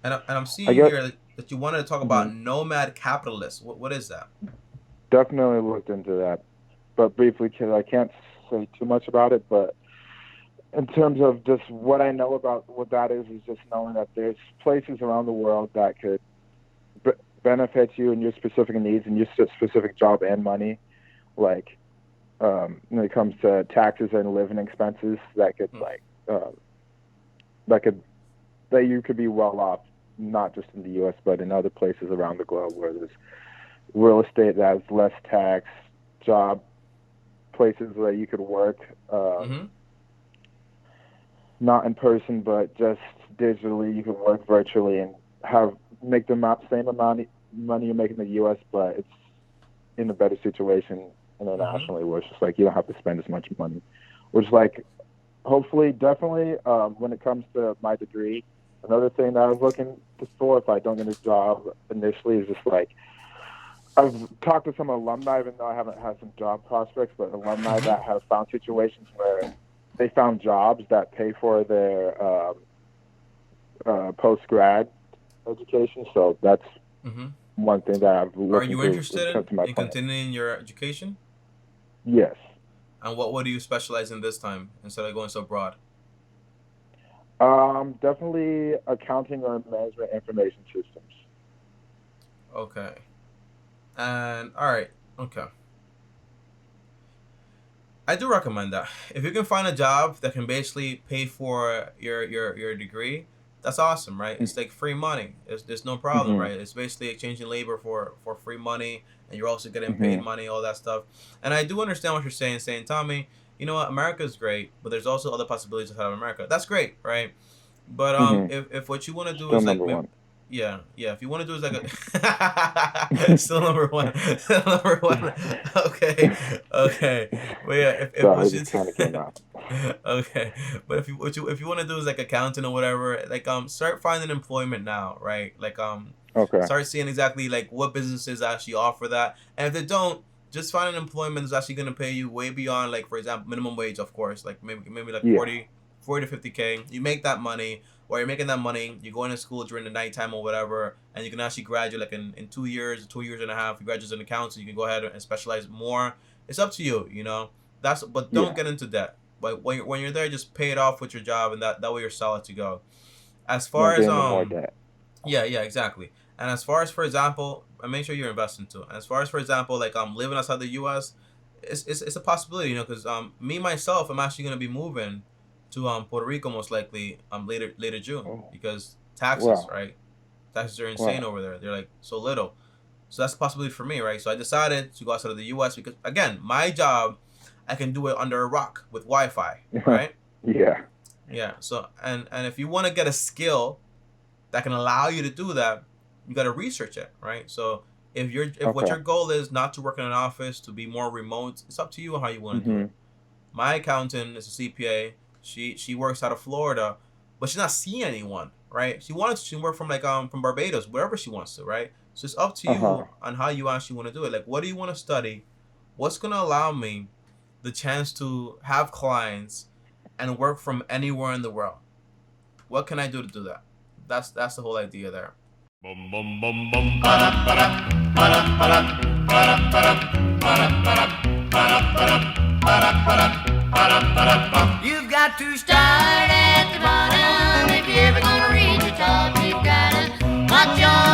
And I'm I seeing guess. here that you wanted to talk Mhm. about nomad capitalists. What is that? Definitely looked into that, but briefly, because I can't say too much about it. But in terms of just what I know about what that is just knowing that there's places around the world that could b- benefit you and your specific needs and your specific job and money. Like when it comes to taxes and living expenses, that could Hmm. like that could that you could be well off, not just in the U.S. but in other places around the globe where there's real estate that has less tax, job places where you could work, Hmm. not in person but just digitally. You can work virtually and have make the same amount of money you make in the U.S. but it's in a better situation Hmm. internationally, where it's just like you don't have to spend as much money. Which like hopefully, definitely, when it comes to my degree, another thing that I was looking for if I don't get a job initially is just like I've talked to some alumni, even though I haven't had some job prospects, but alumni Hmm. that have found situations where they found jobs that pay for their post grad education. So that's Hmm. one thing that I've Are looked you into interested in, to my in plan. continuing your education? Yes. And what would you specialize in this time instead of going so broad? Definitely accounting or management information systems. Okay. And all right. Okay. I do recommend that. If you can find a job that can basically pay for your degree, that's awesome, right? It's like free money. There's no problem, Mm-hmm. right? It's basically exchanging labor for free money, and you're also getting paid Mm-hmm. money, all that stuff. And I do understand what you're saying, Tommy. You know what? America is great, but there's also other possibilities outside of America. That's great, right? But Mm-hmm. if what you want to do Still is like number maybe, one. yeah, yeah. If you want to do is like a still number one, still number one. Okay, okay. But yeah, if Sorry, what it you just kind of came out. okay, but if you want to do is like accounting or whatever, like start finding employment now, right? Like Okay. start seeing exactly like what businesses actually offer that, and if they don't, just find an employment that's actually gonna pay you way beyond, like for example minimum wage, of course, like maybe like Yeah. 40 to 50K. You make that money, while you're making that money, you're going to school during the nighttime or whatever, and you can actually graduate like in 2 years, 2 years and a half. You graduate in accounts, so you can go ahead and specialize more. It's up to you, you know. But don't Yeah. get into debt. But when you're there, just pay it off with your job, and that way you're solid to go. As Not far as getting in more debt. yeah, yeah, exactly. And as far as, for example, and make sure you're investing too. And as far as, for example, like living outside the U.S., it's a possibility, you know, because me myself, I'm actually gonna be moving to Puerto Rico most likely later June, Oh. because taxes, Wow. right? Taxes are insane Wow. over there. They're like so little. So that's a possibility for me, right? So I decided to go outside of the U.S. because again, my job, I can do it under a rock with Wi-Fi, right? Yeah. Yeah. So and if you want to get a skill that can allow you to do that, you got to research it, right? So if what Okay. your goal is not to work in an office, to be more remote, it's up to you how you want to do it. Mhm. My accountant is a CPA. She works out of Florida, but she's not seeing anyone, right? She work from like from Barbados, wherever she wants to, right? So it's up to Uh huh. you on how you actually want to do it. Like, what do you want to study? What's gonna allow me the chance to have clients and work from anywhere in the world? What can I do to do that? That's the whole idea there. Bum bum bum bum ba ba da ba da ba da ba da ba da ba da ba da ba da ba da ba da ba da ba da ba da bum. You've got to start at the bottom if you're ever gonna reach the top.